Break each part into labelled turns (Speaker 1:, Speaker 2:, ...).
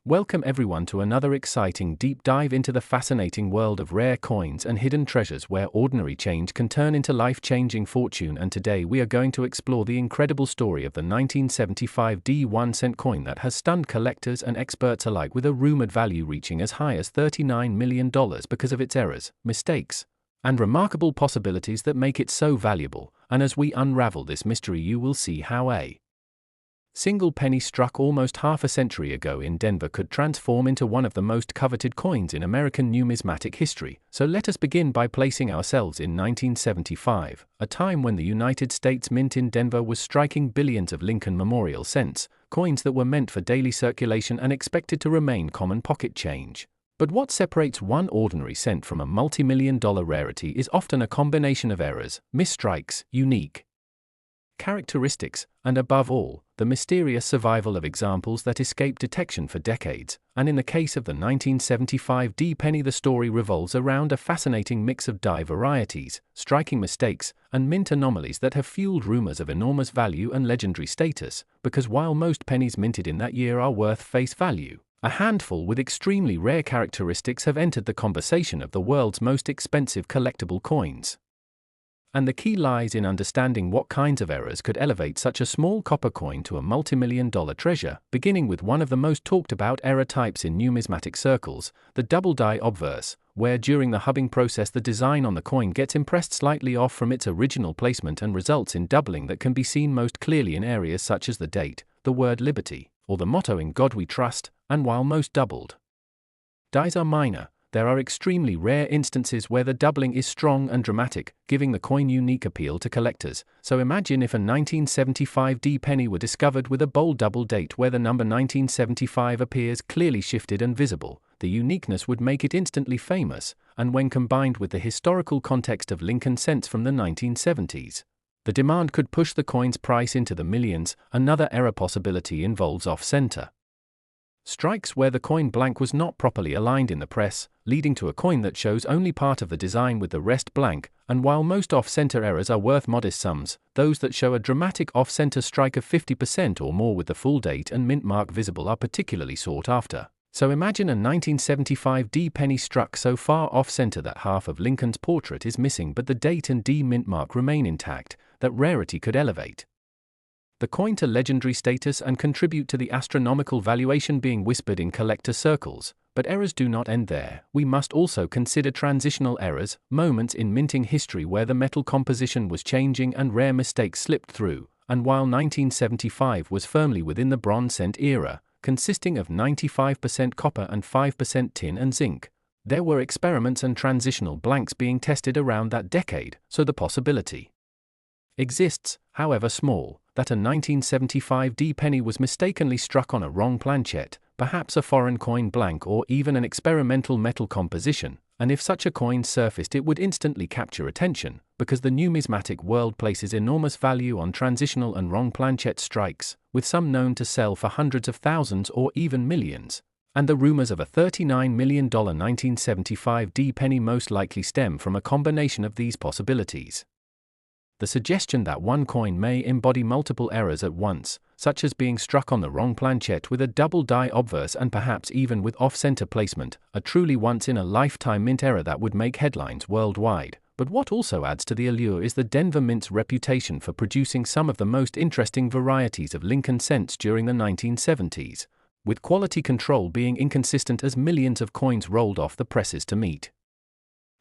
Speaker 1: Welcome everyone to another exciting deep dive into the fascinating world of rare coins and hidden treasures where ordinary change can turn into life-changing fortune. And today we are going to explore the incredible story of the 1975 D1 cent coin that has stunned collectors and experts alike, with a rumored value reaching as high as $39 million because of its errors, mistakes, and remarkable possibilities that make it so valuable. And as we unravel this mystery, you will see how a single penny struck almost half a century ago in Denver could transform into one of the most coveted coins in American numismatic history. So let us begin by placing ourselves in 1975, a time when the United States Mint in Denver was striking billions of Lincoln Memorial cents, coins that were meant for daily circulation and expected to remain common pocket change. But what separates one ordinary cent from a multi-million-dollar rarity is often a combination of errors, misstrikes, unique characteristics, and above all, the mysterious survival of examples that escaped detection for decades. And in the case of the 1975 D penny, the story revolves around a fascinating mix of die varieties, striking mistakes, and mint anomalies that have fueled rumors of enormous value and legendary status. Because while most pennies minted in that year are worth face value, a handful with extremely rare characteristics have entered the conversation of the world's most expensive collectible coins. And the key lies in understanding what kinds of errors could elevate such a small copper coin to a multi-million-dollar treasure, beginning with one of the most talked about error types in numismatic circles, the double die obverse, where during the hubbing process the design on the coin gets impressed slightly off from its original placement and results in doubling that can be seen most clearly in areas such as the date, the word liberty, or the motto "In God We Trust." And while most doubled dies are minor, there are extremely rare instances where the doubling is strong and dramatic, giving the coin unique appeal to collectors. So imagine if a 1975 D penny were discovered with a bold double date where the number 1975 appears clearly shifted and visible. The uniqueness would make it instantly famous, and when combined with the historical context of Lincoln cents from the 1970s, the demand could push the coin's price into the millions. Another error possibility involves off-center strikes where the coin blank was not properly aligned in the press, leading to a coin that shows only part of the design with the rest blank. And while most off-center errors are worth modest sums, those that show a dramatic off-center strike of 50% or more with the full date and mint mark visible are particularly sought after. So imagine a 1975 D penny struck so far off-center that half of Lincoln's portrait is missing but the date and D mint mark remain intact. That rarity could elevate the coin to legendary status and contribute to the astronomical valuation being whispered in collector circles. But errors do not end there. We must also consider transitional errors, moments in minting history where the metal composition was changing and rare mistakes slipped through. And while 1975 was firmly within the bronze cent era, consisting of 95% copper and 5% tin and zinc, there were experiments and transitional blanks being tested around that decade. So the possibility exists, however small, that a 1975 D penny was mistakenly struck on a wrong planchet, perhaps a foreign coin blank or even an experimental metal composition. And if such a coin surfaced, it would instantly capture attention, because the numismatic world places enormous value on transitional and wrong planchet strikes, with some known to sell for hundreds of thousands or even millions. And the rumors of a $39 million 1975 D penny most likely stem from a combination of these possibilities. The suggestion that one coin may embody multiple errors at once, such as being struck on the wrong planchet with a double die obverse and perhaps even with off-center placement, a truly once-in-a-lifetime mint error that would make headlines worldwide. But what also adds to the allure is the Denver Mint's reputation for producing some of the most interesting varieties of Lincoln cents during the 1970s, with quality control being inconsistent as millions of coins rolled off the presses to meet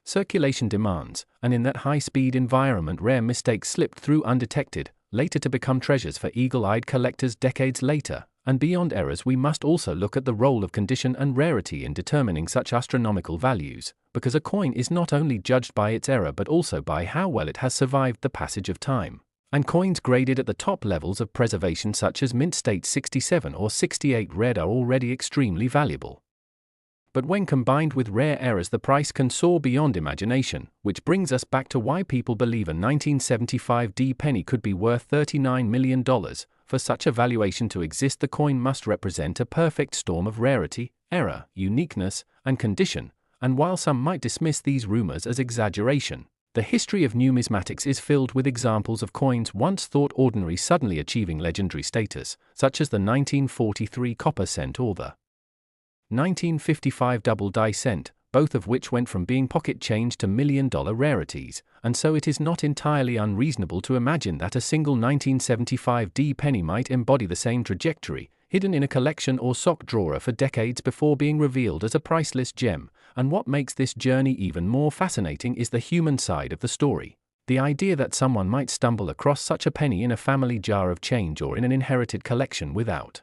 Speaker 1: circulation demands. And in that high-speed environment, rare mistakes slipped through undetected, later to become treasures for eagle-eyed collectors decades later. And beyond errors, we must also look at the role of condition and rarity in determining such astronomical values, because a coin is not only judged by its error but also by how well it has survived the passage of time. And coins graded at the top levels of preservation, such as mint state 67 or 68 red, are already extremely valuable. But when combined with rare errors, the price can soar beyond imagination, which brings us back to why people believe a 1975 D penny could be worth $39 million. For such a valuation to exist, the coin must represent a perfect storm of rarity, error, uniqueness, and condition. And while some might dismiss these rumors as exaggeration, the history of numismatics is filled with examples of coins once thought ordinary suddenly achieving legendary status, such as the 1943 copper cent or the 1955 double die cent, both of which went from being pocket change to million-dollar rarities, and so it is not entirely unreasonable to imagine that a single 1975 D penny might embody the same trajectory, hidden in a collection or sock drawer for decades before being revealed as a priceless gem. And what makes this journey even more fascinating is the human side of the story. The idea that someone might stumble across such a penny in a family jar of change or in an inherited collection without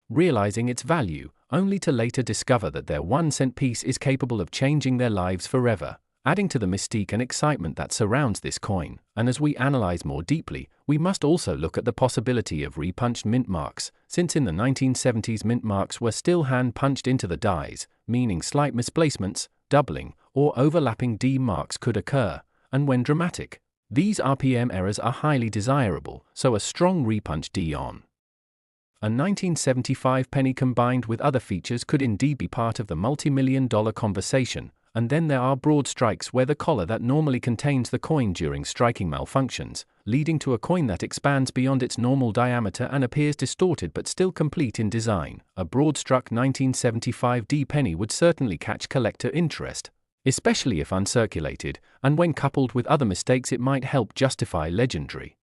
Speaker 1: realizing its value, only to later discover that their 1-cent piece is capable of changing their lives forever, adding to the mystique and excitement that surrounds this coin. And as we analyze more deeply, we must also look at the possibility of repunched mint marks, since in the 1970s mint marks were still hand-punched into the dies, meaning slight misplacements, doubling, or overlapping D marks could occur, and when dramatic, these RPM errors are highly desirable, so a strong repunch D on a 1975 penny combined with other features could indeed be part of the multi-million-dollar conversation. And then there are broad strikes where the collar that normally contains the coin during striking malfunctions, leading to a coin that expands beyond its normal diameter and appears distorted but still complete in design. A broad-struck 1975 D penny would certainly catch collector interest, especially if uncirculated, and when coupled with other mistakes it might help justify legendary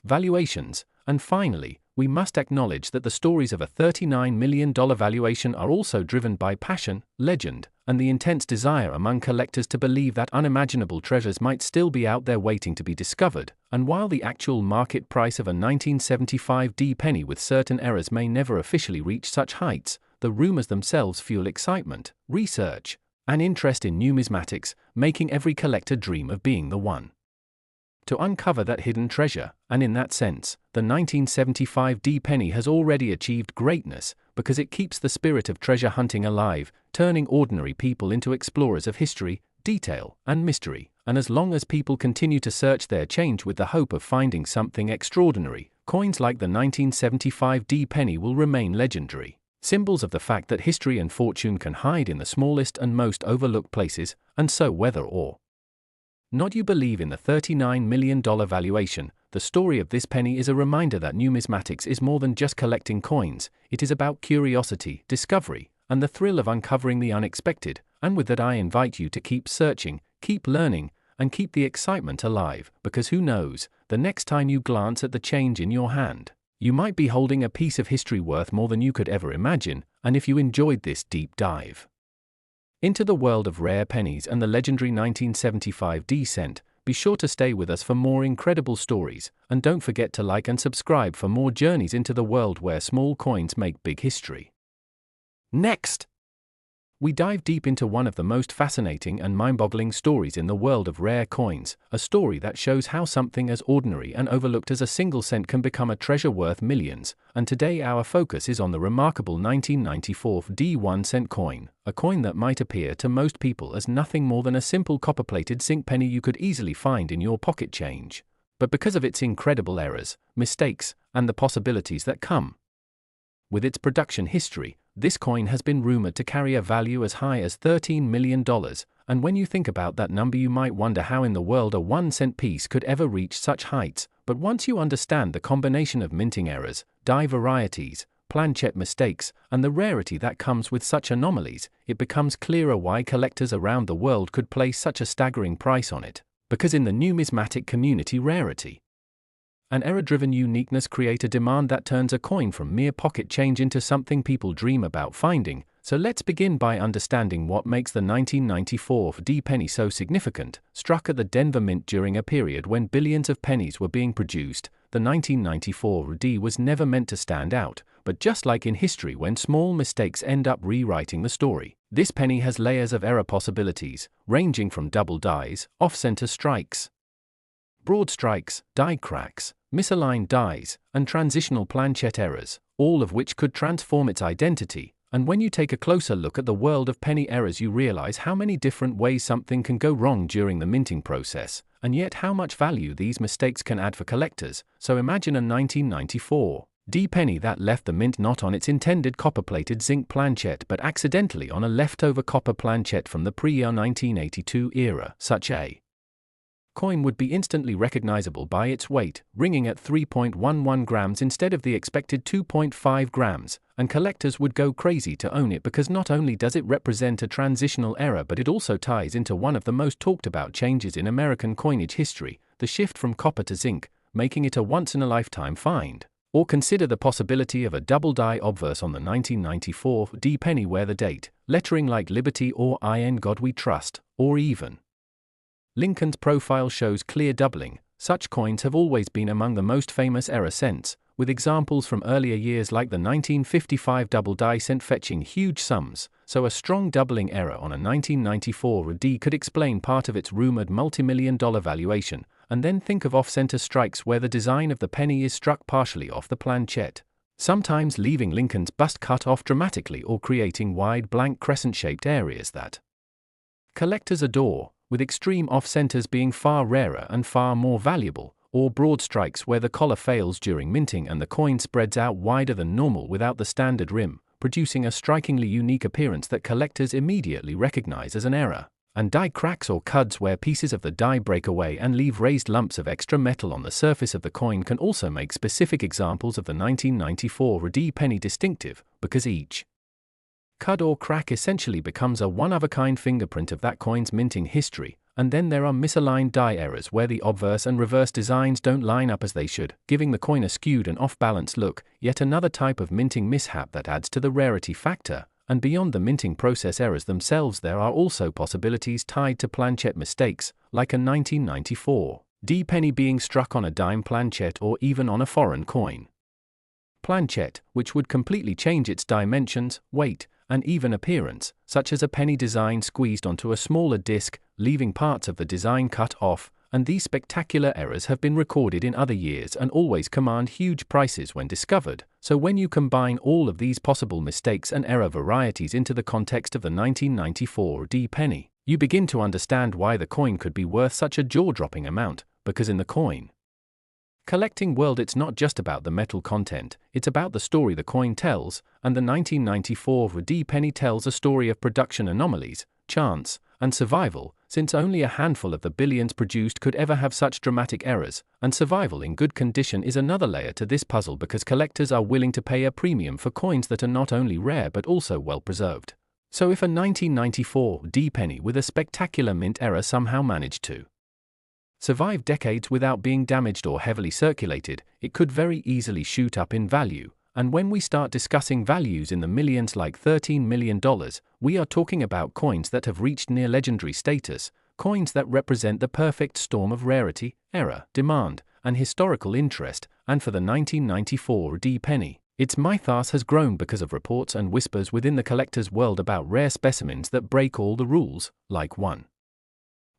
Speaker 1: valuations. And finally, we must acknowledge that the stories of a $39 million valuation are also driven by passion, legend, and the intense desire among collectors to believe that unimaginable treasures might still be out there waiting to be discovered. And while the actual market price of a 1975 D penny with certain errors may never officially reach such heights, the rumors themselves fuel excitement, research, and interest in numismatics, making every collector dream of being the one to uncover that hidden treasure. And in that sense, the 1975 D penny has already achieved greatness, because it keeps the spirit of treasure hunting alive, turning ordinary people into explorers of history, detail, and mystery. And as long as people continue to search their change with the hope of finding something extraordinary, coins like the 1975 D penny will remain legendary, symbols of the fact that history and fortune can hide in the smallest and most overlooked places. And so whether or not you believe in the $39 million valuation, the story of this penny is a reminder that numismatics is more than just collecting coins. It is about curiosity, discovery, and the thrill of uncovering the unexpected. And with that, I invite you to keep searching, keep learning, and keep the excitement alive, because who knows, the next time you glance at the change in your hand, you might be holding a piece of history worth more than you could ever imagine. And if you enjoyed this deep dive into the world of rare pennies and the legendary 1975 D cent, be sure to stay with us for more incredible stories, and don't forget to like and subscribe for more journeys into the world where small coins make big history. Next, we dive deep into one of the most fascinating and mind-boggling stories in the world of rare coins, a story that shows how something as ordinary and overlooked as a single cent can become a treasure worth millions. And today our focus is on the remarkable 1994 D 1-cent coin, a coin that might appear to most people as nothing more than a simple copper-plated zinc penny you could easily find in your pocket change. But because of its incredible errors, mistakes, and the possibilities that come with its production history, this coin has been rumored to carry a value as high as $13 million, and when you think about that number you might wonder how in the world a 1-cent piece could ever reach such heights. But once you understand the combination of minting errors, die varieties, planchet mistakes, and the rarity that comes with such anomalies, it becomes clearer why collectors around the world could place such a staggering price on it. Because in the numismatic community, rarity and error-driven uniqueness create a demand that turns a coin from mere pocket change into something people dream about finding. So let's begin by understanding what makes the 1994 D penny so significant. Struck at the Denver Mint during a period when billions of pennies were being produced, the 1994 D was never meant to stand out. But just like in history, when small mistakes end up rewriting the story, this penny has layers of error possibilities, ranging from double dies, off-center strikes, broad strikes, die cracks, misaligned dies, and transitional planchet errors, all of which could transform its identity. And when you take a closer look at the world of penny errors, you realize how many different ways something can go wrong during the minting process, and yet how much value these mistakes can add for collectors. So imagine a 1994 D penny that left the mint not on its intended copper-plated zinc planchet but accidentally on a leftover copper planchet from the pre-year 1982 era. Such a coin would be instantly recognizable by its weight, ringing at 3.11 grams instead of the expected 2.5 grams, and collectors would go crazy to own it because not only does it represent a transitional era, but it also ties into one of the most talked about changes in American coinage history, the shift from copper to zinc, making it a once-in-a-lifetime find. Or consider the possibility of a double-die obverse on the 1994 D penny where the date, lettering like Liberty or In God We Trust, or even Lincoln's profile shows clear doubling. Such coins have always been among the most famous error cents, with examples from earlier years like the 1955 double-die cent fetching huge sums, so a strong doubling error on a 1994 D could explain part of its rumored multi-million-dollar valuation. And then think of off-center strikes where the design of the penny is struck partially off the planchette, sometimes leaving Lincoln's bust cut off dramatically or creating wide blank crescent-shaped areas that collectors adore, with extreme off-centers being far rarer and far more valuable, or broad strikes where the collar fails during minting and the coin spreads out wider than normal without the standard rim, producing a strikingly unique appearance that collectors immediately recognize as an error. And die cracks or cuds where pieces of the die break away and leave raised lumps of extra metal on the surface of the coin can also make specific examples of the 1994 D penny distinctive, because each cud or crack essentially becomes a one-of-a-kind fingerprint of that coin's minting history. And then there are misaligned die errors where the obverse and reverse designs don't line up as they should, giving the coin a skewed and off-balance look, yet another type of minting mishap that adds to the rarity factor. And beyond the minting process errors themselves, there are also possibilities tied to planchette mistakes, like a 1994 D penny being struck on a dime planchette or even on a foreign coin planchette, which would completely change its dimensions, weight, and even appearance, such as a penny design squeezed onto a smaller disc, leaving parts of the design cut off. And these spectacular errors have been recorded in other years and always command huge prices when discovered. So when you combine all of these possible mistakes and error varieties into the context of the 1994 D penny, you begin to understand why the coin could be worth such a jaw-dropping amount, because in the coin collecting world it's not just about the metal content, it's about the story the coin tells, and the 1994 D penny tells a story of production anomalies, chance, and survival, since only a handful of the billions produced could ever have such dramatic errors, and survival in good condition is another layer to this puzzle because collectors are willing to pay a premium for coins that are not only rare but also well preserved. So if a 1994 D penny with a spectacular mint error somehow managed to survive decades without being damaged or heavily circulated, it could very easily shoot up in value. And when we start discussing values in the millions like $13 million, we are talking about coins that have reached near legendary status, coins that represent the perfect storm of rarity, error, demand, and historical interest. And for the 1994 D penny, its mythos has grown because of reports and whispers within the collector's world about rare specimens that break all the rules, like one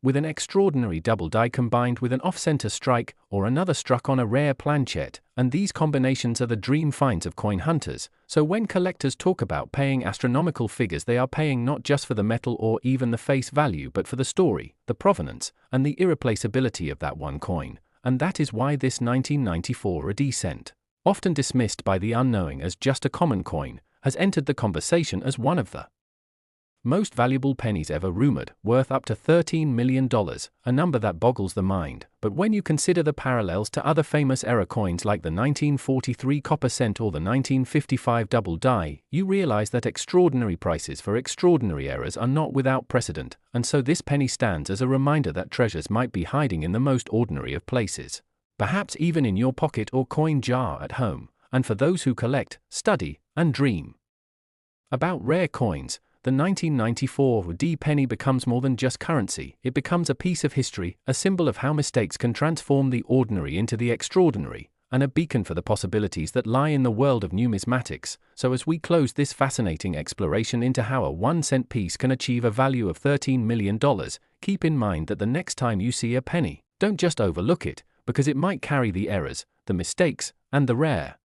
Speaker 1: with an extraordinary double die combined with an off-center strike, or another struck on a rare planchette, and these combinations are the dream finds of coin hunters. So when collectors talk about paying astronomical figures, they are paying not just for the metal or even the face value, but for the story, the provenance, and the irreplaceability of that one coin. And that is why this 1994 D cent, often dismissed by the unknowing as just a common coin, has entered the conversation as one of the most valuable pennies ever rumored, worth up to $13 million, a number that boggles the mind. But when you consider the parallels to other famous error coins like the 1943 copper cent or the 1955 double die, you realize that extraordinary prices for extraordinary errors are not without precedent, and so this penny stands as a reminder that treasures might be hiding in the most ordinary of places, perhaps even in your pocket or coin jar at home. And for those who collect, study, and dream about rare coins, the 1994 D penny becomes more than just currency. It becomes a piece of history, a symbol of how mistakes can transform the ordinary into the extraordinary, and a beacon for the possibilities that lie in the world of numismatics. So as we close this fascinating exploration into how a 1-cent piece can achieve a value of $13 million, keep in mind that the next time you see a penny, don't just overlook it, because it might carry the errors, the mistakes, and the rare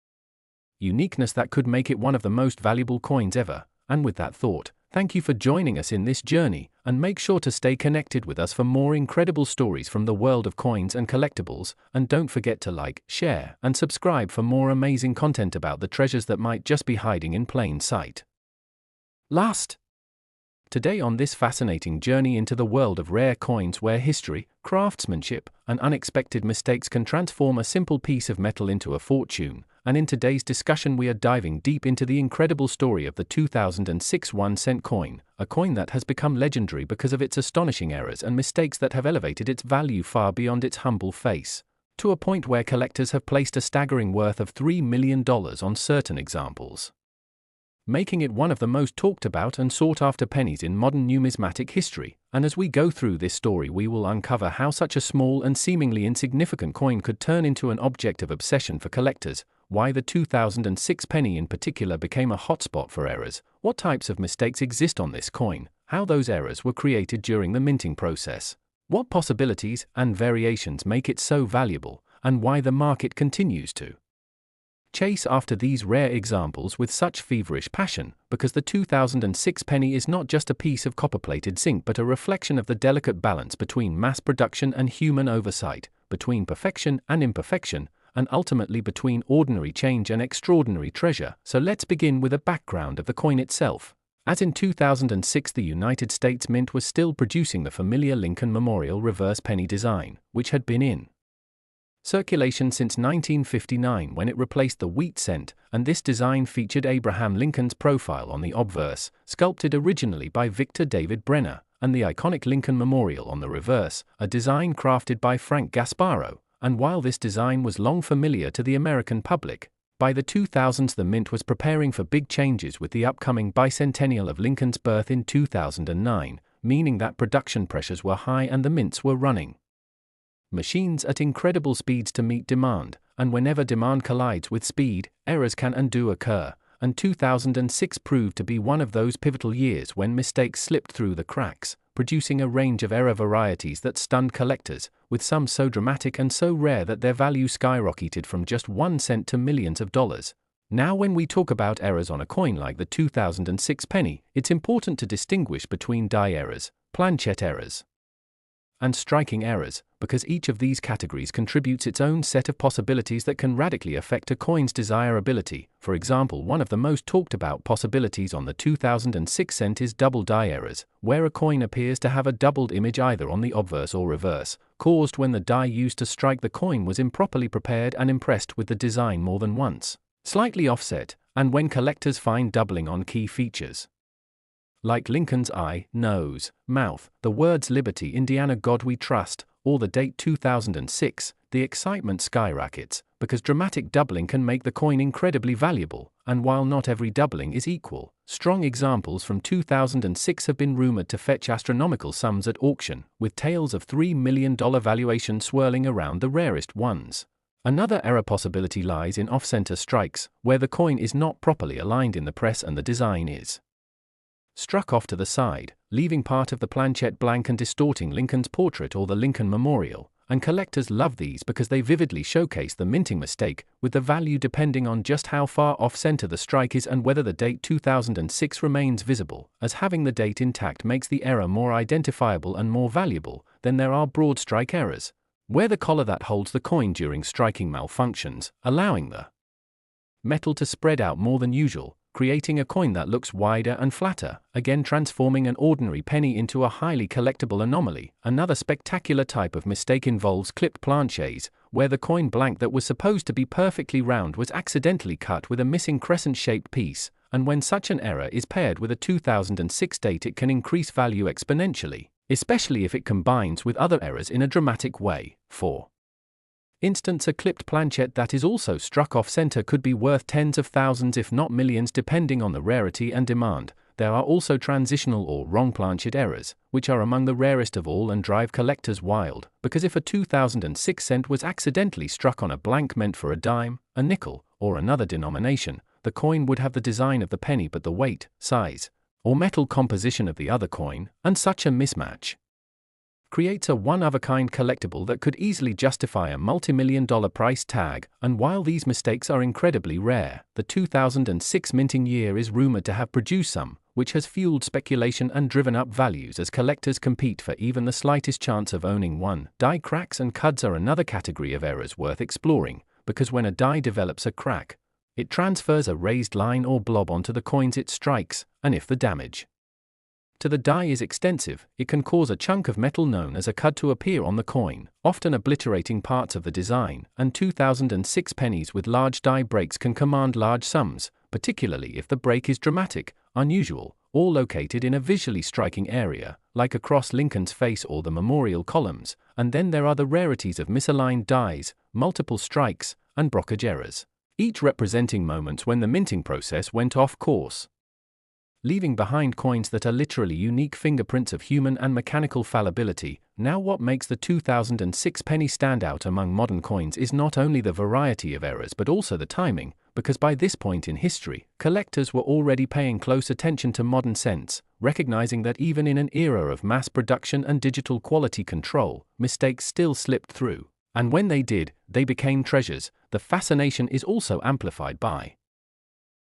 Speaker 1: uniqueness that could make it one of the most valuable coins ever. And with that thought, thank you for joining us in this journey, and make sure to stay connected with us for more incredible stories from the world of coins and collectibles, and don't forget to like, share, and subscribe for more amazing content about the treasures that might just be hiding in plain sight. Today on this fascinating journey into the world of rare coins where history, craftsmanship, and unexpected mistakes can transform a simple piece of metal into a fortune, and in today's discussion we are diving deep into the incredible story of the 2006 1-cent coin, a coin that has become legendary because of its astonishing errors and mistakes that have elevated its value far beyond its humble face, to a point where collectors have placed a staggering worth of $3 million on certain examples, making it one of the most talked about and sought after pennies in modern numismatic history. And as we go through this story, we will uncover how such a small and seemingly insignificant coin could turn into an object of obsession for collectors, why the 2006 penny in particular became a hotspot for errors, what types of mistakes exist on this coin, how those errors were created during the minting process, what possibilities and variations make it so valuable, and why the market continues to chase after these rare examples with such feverish passion, because the 2006 penny is not just a piece of copper-plated zinc but a reflection of the delicate balance between mass production and human oversight, between perfection and imperfection, and ultimately between ordinary change and extraordinary treasure. So let's begin with a background of the coin itself. As in 2006, the United States Mint was still producing the familiar Lincoln Memorial reverse penny design, which had been in circulation since 1959 when it replaced the wheat cent, and this design featured Abraham Lincoln's profile on the obverse, sculpted originally by Victor David Brenner, and the iconic Lincoln Memorial on the reverse, a design crafted by Frank Gasparro. And while this design was long familiar to the American public, by the 2000s the Mint was preparing for big changes with the upcoming bicentennial of Lincoln's birth in 2009, meaning that production pressures were high and the mints were running machines at incredible speeds to meet demand, and whenever demand collides with speed, errors can and do occur, and 2006 proved to be one of those pivotal years when mistakes slipped through the cracks, producing a range of error varieties that stunned collectors, with some so dramatic and so rare that their value skyrocketed from just 1 cent to millions of dollars. Now when we talk about errors on a coin like the 2006 penny, it's important to distinguish between die errors, planchette errors, and striking errors, because each of these categories contributes its own set of possibilities that can radically affect a coin's desirability. For example, one of the most talked about possibilities on the 2006 cent is double die errors, where a coin appears to have a doubled image either on the obverse or reverse, caused when the die used to strike the coin was improperly prepared and impressed with the design more than once, slightly offset, and when collectors find doubling on key features like Lincoln's eye, nose, mouth, the words Liberty, Indiana, God We Trust, or the date 2006, the excitement skyrockets, because dramatic doubling can make the coin incredibly valuable, and while not every doubling is equal, strong examples from 2006 have been rumored to fetch astronomical sums at auction, with tales of $3 million valuation swirling around the rarest ones. Another error possibility lies in off-center strikes, where the coin is not properly aligned in the press and the design is struck off to the side, leaving part of the planchette blank and distorting Lincoln's portrait or the Lincoln Memorial, and collectors love these because they vividly showcase the minting mistake, with the value depending on just how far off-center the strike is and whether the date 2006 remains visible, as having the date intact makes the error more identifiable and more valuable. Then there are broad strike errors, where the collar that holds the coin during striking malfunctions, allowing the metal to spread out more than usual, creating a coin that looks wider and flatter, again transforming an ordinary penny into a highly collectible anomaly. Another spectacular type of mistake involves clipped planchets, where the coin blank that was supposed to be perfectly round was accidentally cut with a missing crescent-shaped piece, and when such an error is paired with a 2006 date it can increase value exponentially, especially if it combines with other errors in a dramatic way. For instance, a clipped planchette that is also struck off-center could be worth tens of thousands if not millions depending on the rarity and demand. There are also transitional or wrong planchette errors, which are among the rarest of all and drive collectors wild, because if a 2006 cent was accidentally struck on a blank meant for a dime, a nickel, or another denomination, the coin would have the design of the penny but the weight, size, or metal composition of the other coin, and such a mismatch creates a one-of-a-kind collectible that could easily justify a multi-million-dollar price tag. And while these mistakes are incredibly rare, the 2006 minting year is rumored to have produced some, which has fueled speculation and driven up values as collectors compete for even the slightest chance of owning one. Die cracks and cuds are another category of errors worth exploring, because when a die develops a crack, it transfers a raised line or blob onto the coins it strikes, and if the damage to the die is extensive, it can cause a chunk of metal known as a cud to appear on the coin, often obliterating parts of the design, and 2006 pennies with large die breaks can command large sums, particularly if the break is dramatic, unusual, or located in a visually striking area, like across Lincoln's face or the memorial columns. And then there are the rarities of misaligned dies, multiple strikes, and brokerage errors, each representing moments when the minting process went off course, leaving behind coins that are literally unique fingerprints of human and mechanical fallibility. Now, what makes the 2006 penny stand out among modern coins is not only the variety of errors but also the timing, because by this point in history, collectors were already paying close attention to modern cents, recognizing that even in an era of mass production and digital quality control, mistakes still slipped through. And when they did, they became treasures. The fascination is also amplified by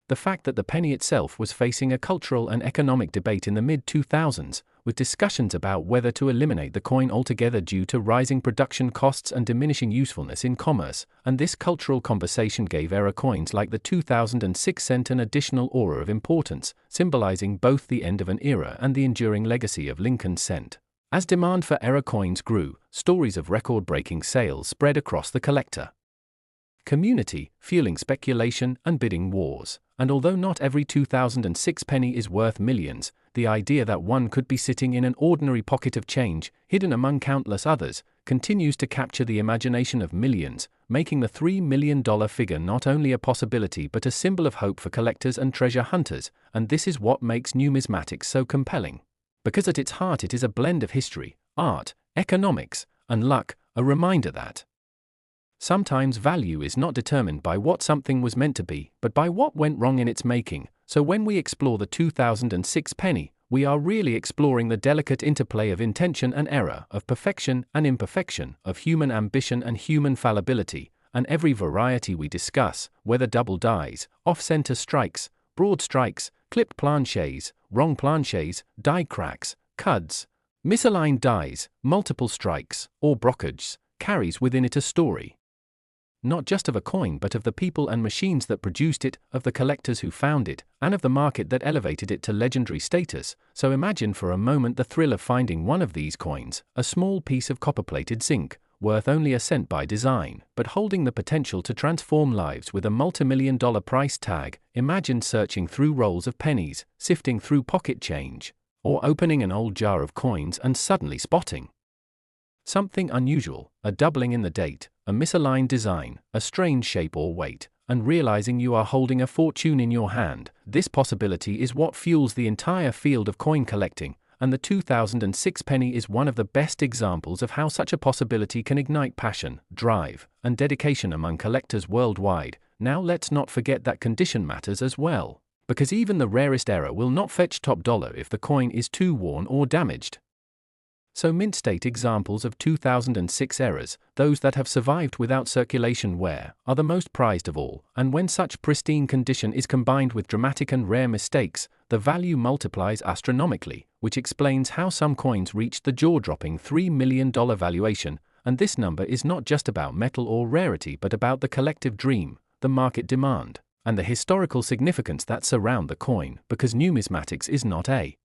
Speaker 1: the fact that the penny itself was facing a cultural and economic debate in the mid-2000s, with discussions about whether to eliminate the coin altogether due to rising production costs and diminishing usefulness in commerce, and this cultural conversation gave era coins like the 2006 cent an additional aura of importance, symbolizing both the end of an era and the enduring legacy of Lincoln's cent. As demand for era coins grew, stories of record-breaking sales spread across the collector community, fueling speculation and bidding wars. And although not every 2006 penny is worth millions, the idea that one could be sitting in an ordinary pocket of change, hidden among countless others, continues to capture the imagination of millions, making the $3 million figure not only a possibility but a symbol of hope for collectors and treasure hunters. And this is what makes numismatics so compelling, because at its heart it is a blend of history, art, economics, and luck, a reminder that sometimes value is not determined by what something was meant to be, but by what went wrong in its making. So when we explore the 2006 penny, we are really exploring the delicate interplay of intention and error, of perfection and imperfection, of human ambition and human fallibility. And every variety we discuss, whether double dies, off-center strikes, broad strikes, clipped planchets, wrong planchets, die cracks, cuds, misaligned dies, multiple strikes, or brokages, carries within it a story, not just of a coin but of the people and machines that produced it, of the collectors who found it, and of the market that elevated it to legendary status. So imagine for a moment the thrill of finding one of these coins, a small piece of copper-plated zinc, worth only a cent by design, but holding the potential to transform lives with a multi-million-dollar price tag. Imagine searching through rolls of pennies, sifting through pocket change, or opening an old jar of coins and suddenly spotting something unusual, a doubling in the date, a misaligned design, a strange shape or weight, and realizing you are holding a fortune in your hand. This possibility is what fuels the entire field of coin collecting, and the 2006 penny is one of the best examples of how such a possibility can ignite passion, drive, and dedication among collectors worldwide. Now let's not forget that condition matters as well, because even the rarest error will not fetch top dollar if the coin is too worn or damaged. So mint state examples of 2006 errors, those that have survived without circulation wear, are the most prized of all, and when such pristine condition is combined with dramatic and rare mistakes, the value multiplies astronomically, which explains how some coins reached the jaw-dropping $3 million valuation. And this number is not just about metal or rarity but about the collective dream, the market demand, and the historical significance that surround the coin, because numismatics is not a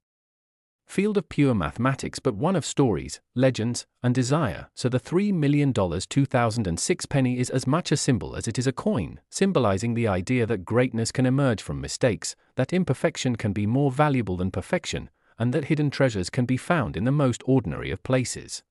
Speaker 1: field of pure mathematics but one of stories, legends, and desire. So the $3 million 2006 penny is as much a symbol as it is a coin, symbolizing the idea that greatness can emerge from mistakes, that imperfection can be more valuable than perfection, and that hidden treasures can be found in the most ordinary of places.